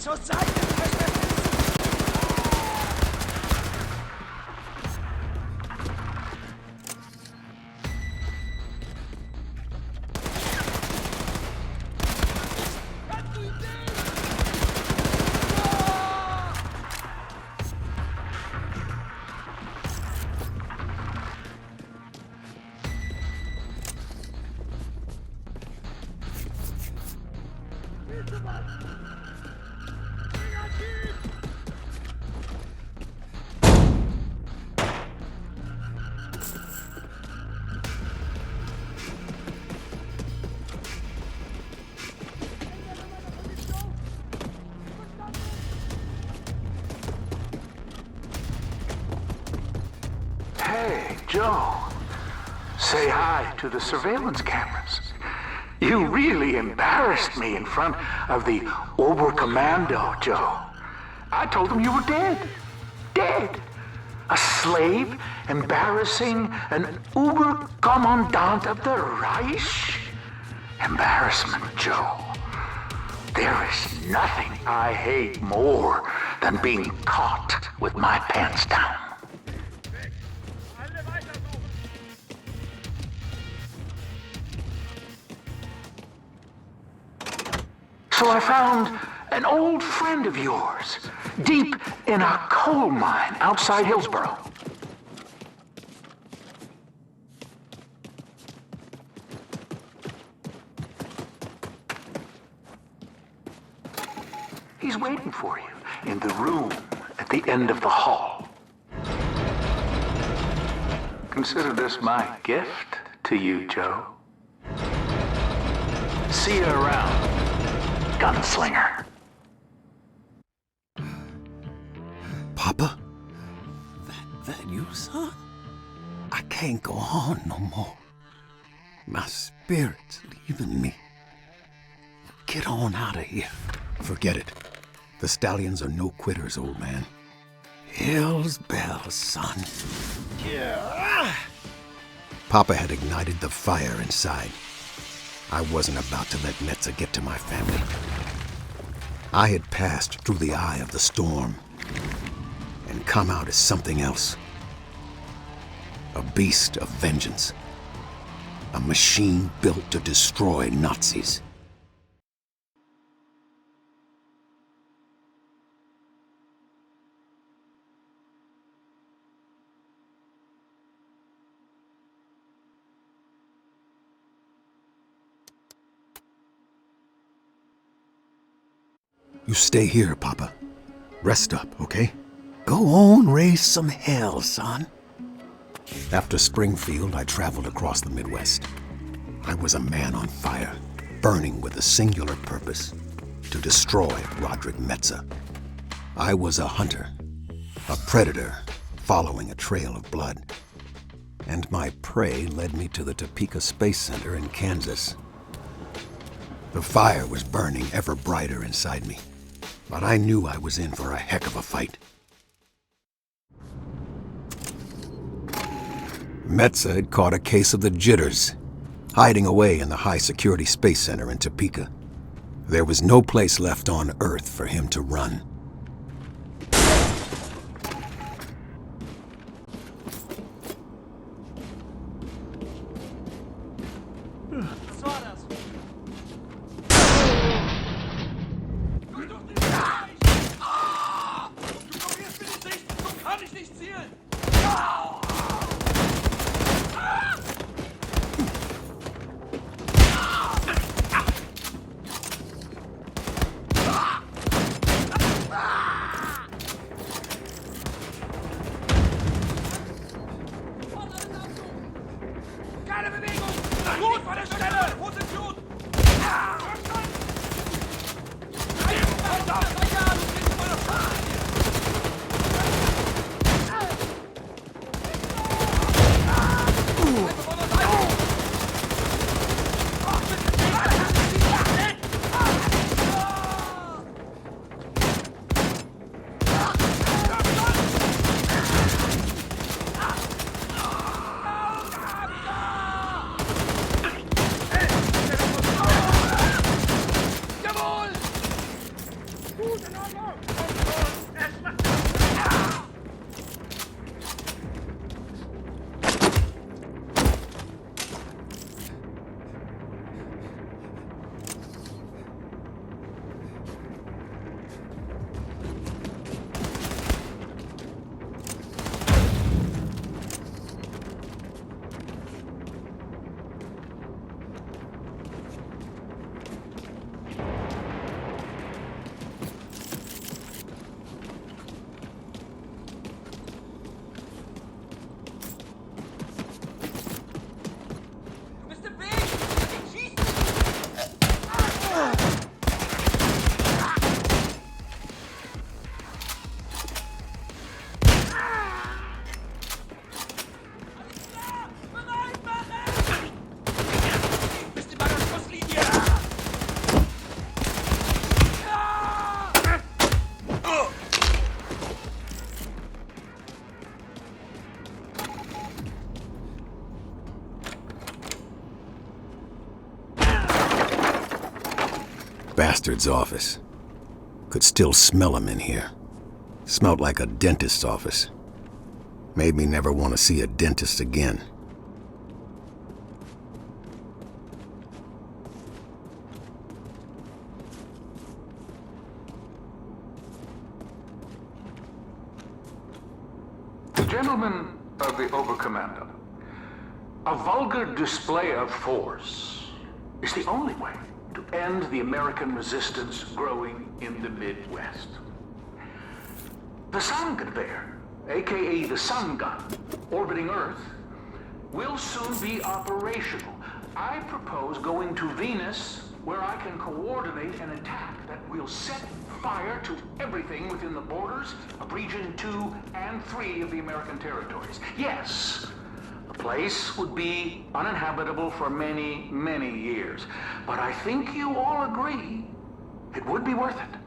Zur Seite, Verständnis! Hey, Joe. Say hi to the surveillance cameras. You really embarrassed me in front of the Oberkommando, Joe. I told them you were dead. Dead. A slave embarrassing an Oberkommandant of the Reich? Embarrassment, Joe. There is nothing I hate more than being caught with my pants down. So I found an old friend of yours, deep in a coal mine outside Hillsborough. He's waiting for you in the room at the end of the hall. Consider this my gift to you, Joe. See you around, gunslinger. Papa? That you, son? I can't go on no more. My spirit's leaving me. Get on out of here. Forget it. The stallions are no quitters, old man. Hell's bells, son. Yeah. Papa had ignited the fire inside. I wasn't about to let Metza get to my family. I had passed through the eye of the storm and come out as something else. A beast of vengeance. A machine built to destroy Nazis. You stay here, Papa. Rest up, okay? Go on, raise some hell, son. After Springfield, I traveled across the Midwest. I was a man on fire, burning with a singular purpose, to destroy Roderick Metza. I was a hunter, a predator, following a trail of blood. And my prey led me to the Topeka Space Center in Kansas. The fire was burning ever brighter inside me, but I knew I was in for a heck of a fight. Metza had caught a case of the jitters, hiding away in the high-security space center in Topeka. There was no place left on Earth for him to run. Was war das? Du probierst mir die Sicht, so kann ich nicht zielen! Du bist im Weg! Ich schieße! Alles klar! Bereit machen! Bis die Mann an Schusslinie! Bastard's office. Could still smell him in here. Smelled like a dentist's office. Made me never want to see a dentist again. Gentlemen of the Oberkommando, a vulgar display of force is the only way to end the American resistance growing in the Midwest. The Sonnengewehr, aka the Sun Gun, orbiting Earth, will soon be operational. I propose going to Venus, where I can coordinate an attack that will set fire to everything within the borders of Region 2 and 3 of the American territories. Yes, the place would be uninhabitable for many, many years. But I think you all agree it would be worth it.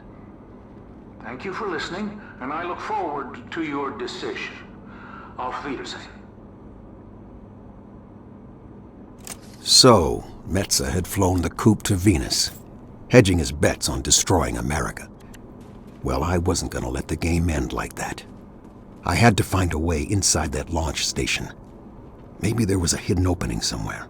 Thank you for listening, and I look forward to your decision. Auf Wiedersehen. So, Metza had flown the coop to Venus, hedging his bets on destroying America. Well, I wasn't gonna let the game end like that. I had to find a way inside that launch station. Maybe there was a hidden opening somewhere.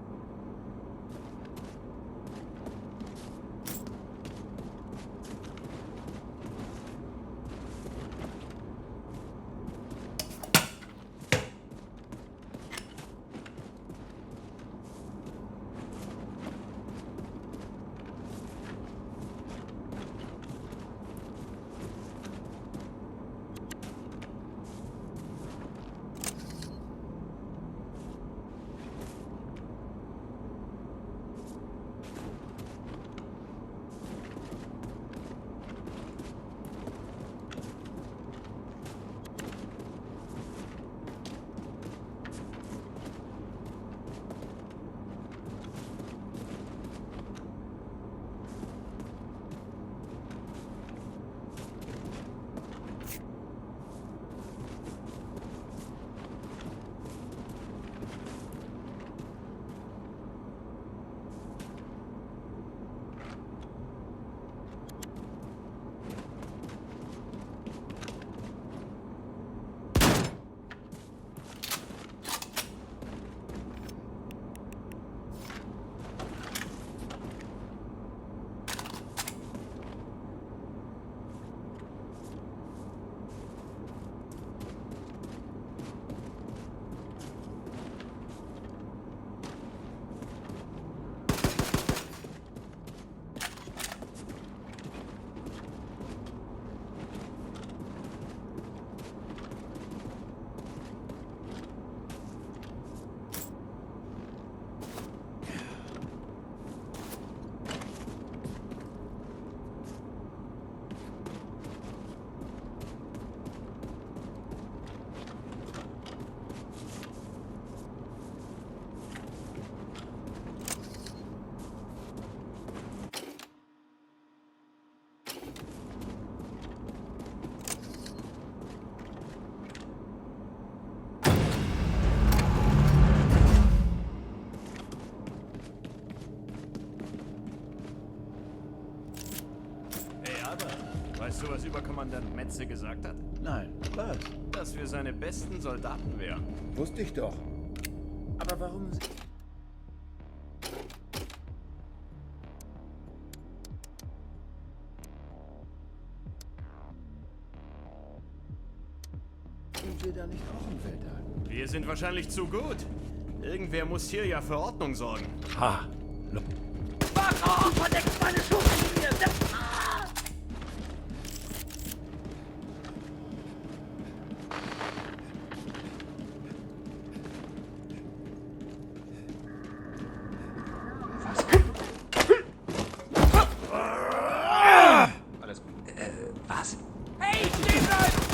Aber Weißt du, was Überkommandant Metze gesagt hat? Nein, was? Dass wir seine besten Soldaten wären. Wusste ich doch. Aber warum... Sind wir da nicht auch im Weltall? Wir sind wahrscheinlich zu gut. Irgendwer muss hier ja für Ordnung sorgen. Ha! Wach auf! Verdeckt meine Schusslinie! Alles gut. Was? Hey, stehen bleiben!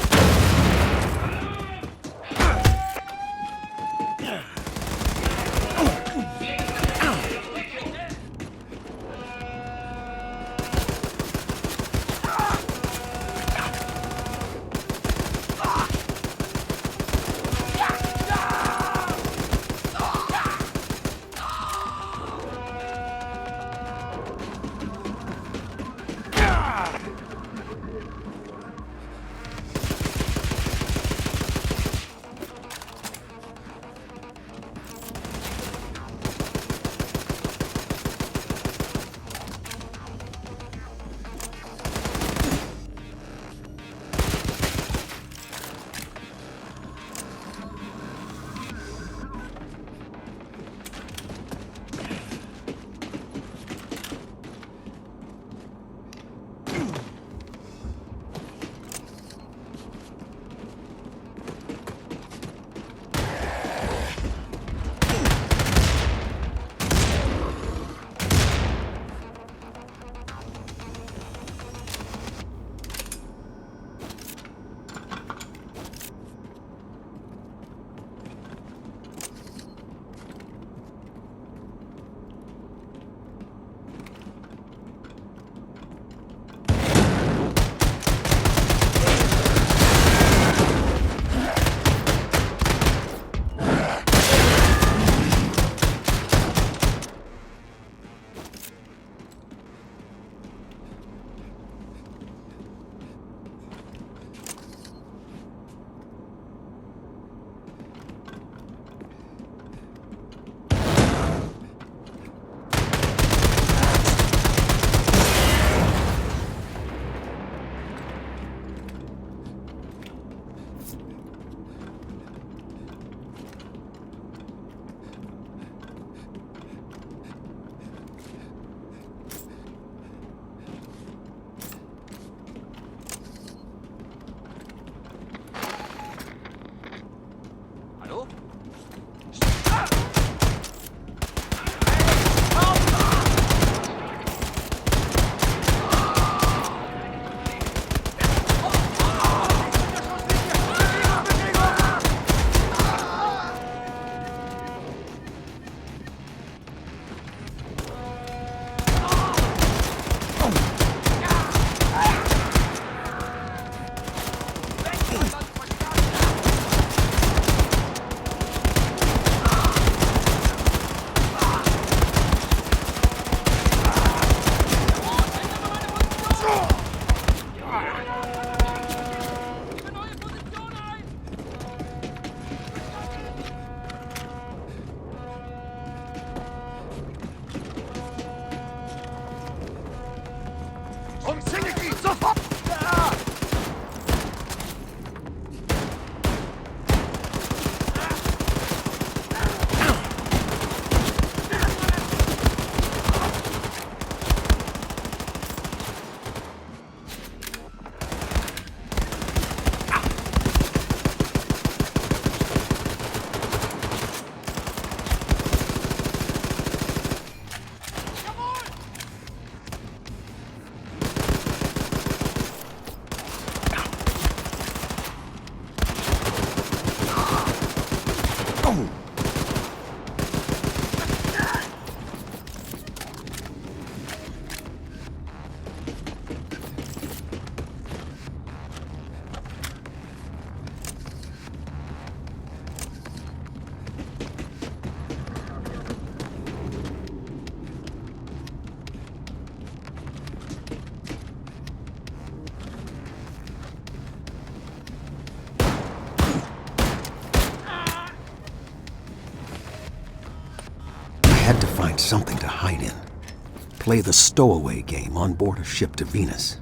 needed something to hide in. Play the stowaway game on board a ship to Venus.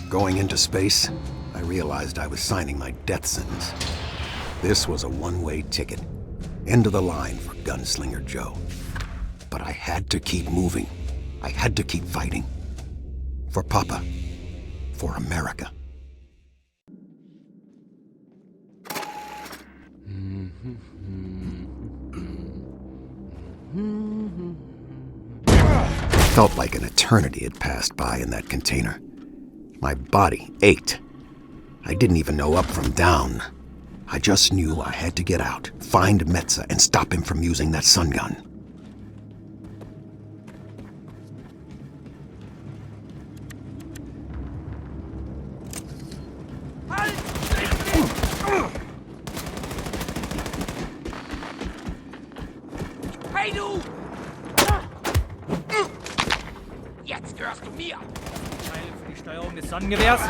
Going into space, I realized I was signing my death sentence. This was a one-way ticket, into the line for Gunslinger Joe. But I had to keep moving. I had to keep fighting. For Papa. For America. Felt like an eternity had passed by in that container. My body ached. I didn't even know up from down. I just knew I had to get out, find Metza, and stop him from using that sun gun. Hey, du! Jetzt gehörst du mir! Teile für die Steuerung des Sonnengewehrs.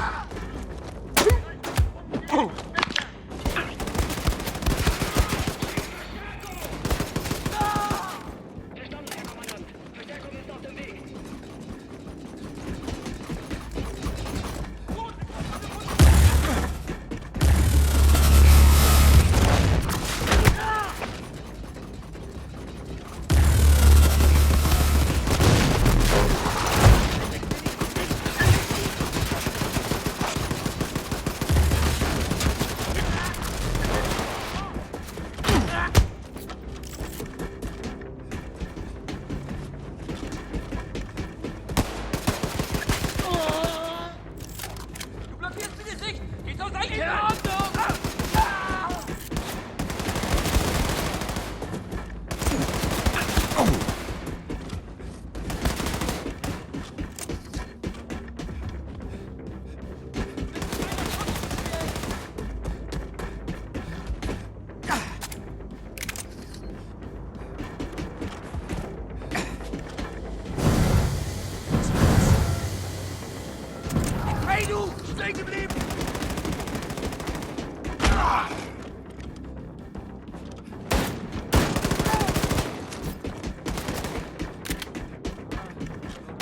Hey, du! Stehen geblieben!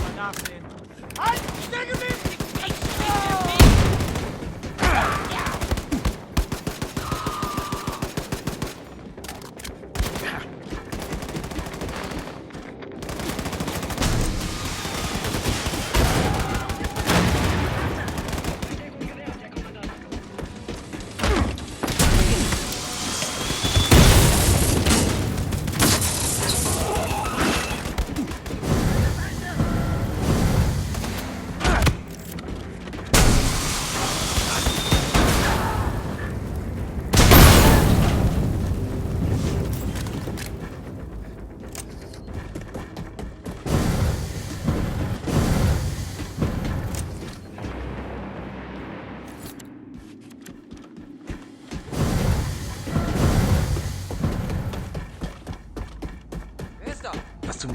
Mal nachsehen. Halt! Stehen geblieben! Was zum...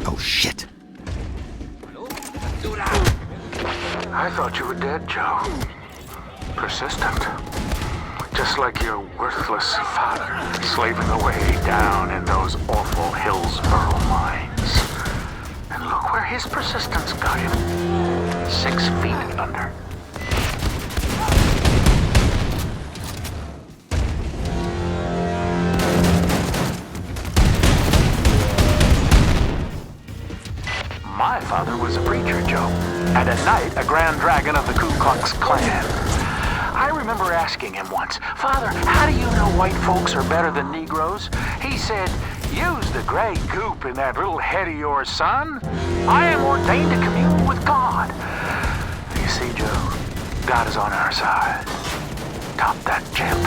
Oh, shit. I thought you were dead, Joe. Persistent. Just like your worthless father, slaving away down in those awful Hillsborough mines. And look where his persistence got him. 6 feet under. My father was a preacher, Joe, and at night a Grand Dragon of the Ku Klux Klan. I remember asking him once, Father, how do you know white folks are better than Negroes? He said, use the gray goop in that little head of yours, son. I am ordained to commune with God. You see, Joe, God is on our side. Top that chimp.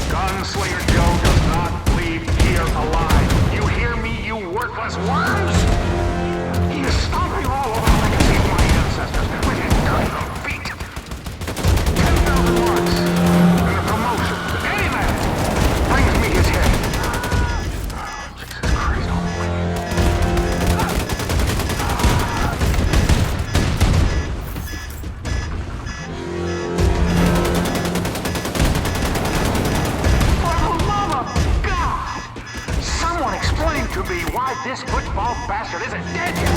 Gunslinger Joe does not leave here alive. You hear me, you worthless worms? He is stomping all over the legacy of my ancestors with his dirty little feet. 10,000 marks and a promotion to any man brings me his head. Jesus Christ almighty. Explain to me why this football bastard isn't dead yet.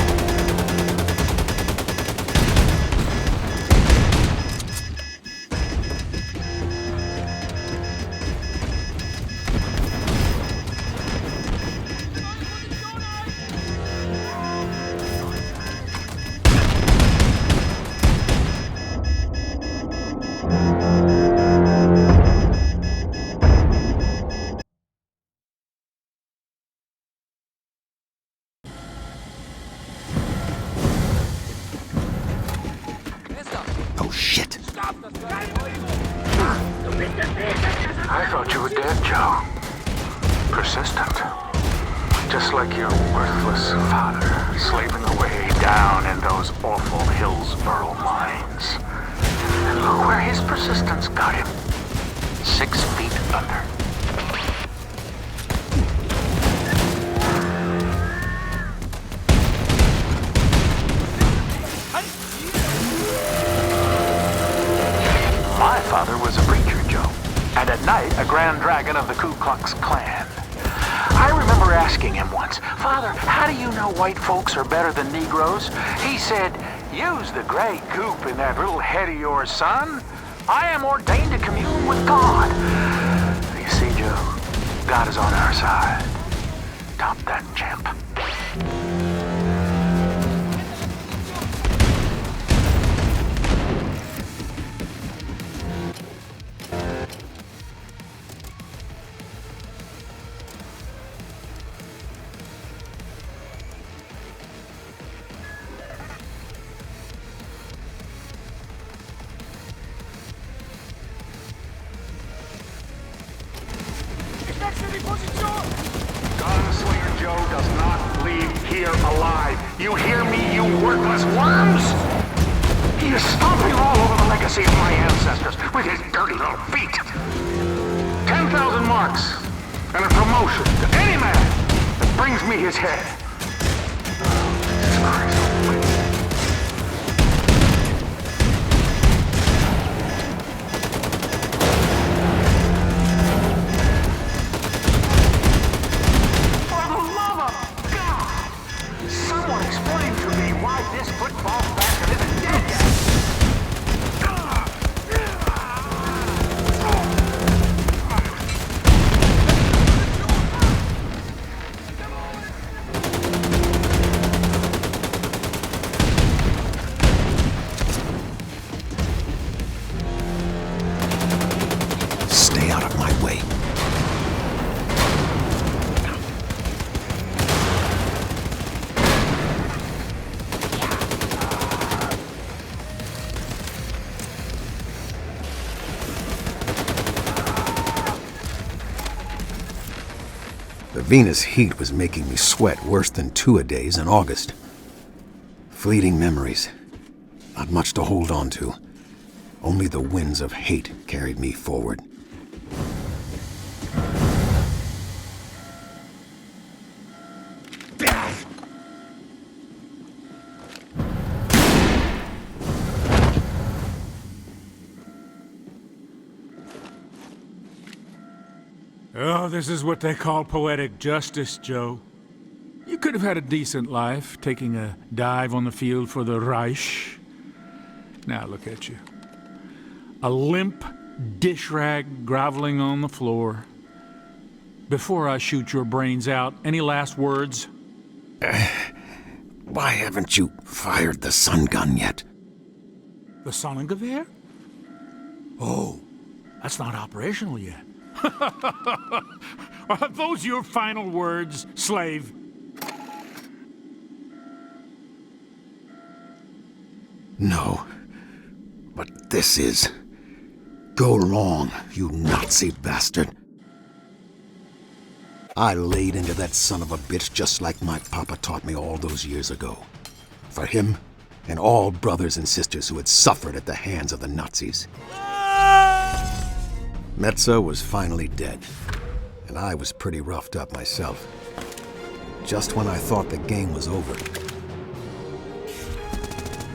Oh, shit. I thought you were dead, Joe. Persistent. Just like your worthless father, slaving away down in those awful Hillsborough mines. And look where his persistence got him. 6 feet under. My father was a preacher, Joe, and at night a Grand Dragon of the Ku Klux Klan. I remember asking him once, Father, how do you know white folks are better than Negroes? He said, use the gray goop in that little head of yours, son. I am ordained to commune with God. You see, Joe, God is on our side. Top that chimp. Gunslinger Joe does not leave here alive. You hear me, you worthless worms? He is stomping all over the legacy of my ancestors with his dirty little feet. 10,000 marks and a promotion to any man that brings me his head. Jesus Christ almighty. Explain to me why this football bastard isn't dead yet. Stay out of my way. The Venus heat was making me sweat worse than two-a-days in August. Fleeting memories. Not much to hold on to. Only the winds of hate carried me forward. Oh, this is what they call poetic justice, Joe. You could have had a decent life, taking a dive on the field for the Reich. Now look at you. A limp dish rag groveling on the floor. Before I shoot your brains out, any last words? Why haven't you fired the sun gun yet? The Sonnengewehr? Oh, that's not operational yet. Are those your final words, slave? No, but this is. Go long, you Nazi bastard. I laid into that son of a bitch just like my papa taught me all those years ago. For him and all brothers and sisters who had suffered at the hands of the Nazis. Metza was finally dead, and I was pretty roughed up myself. Just when I thought the game was over.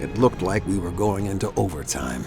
It looked like we were going into overtime.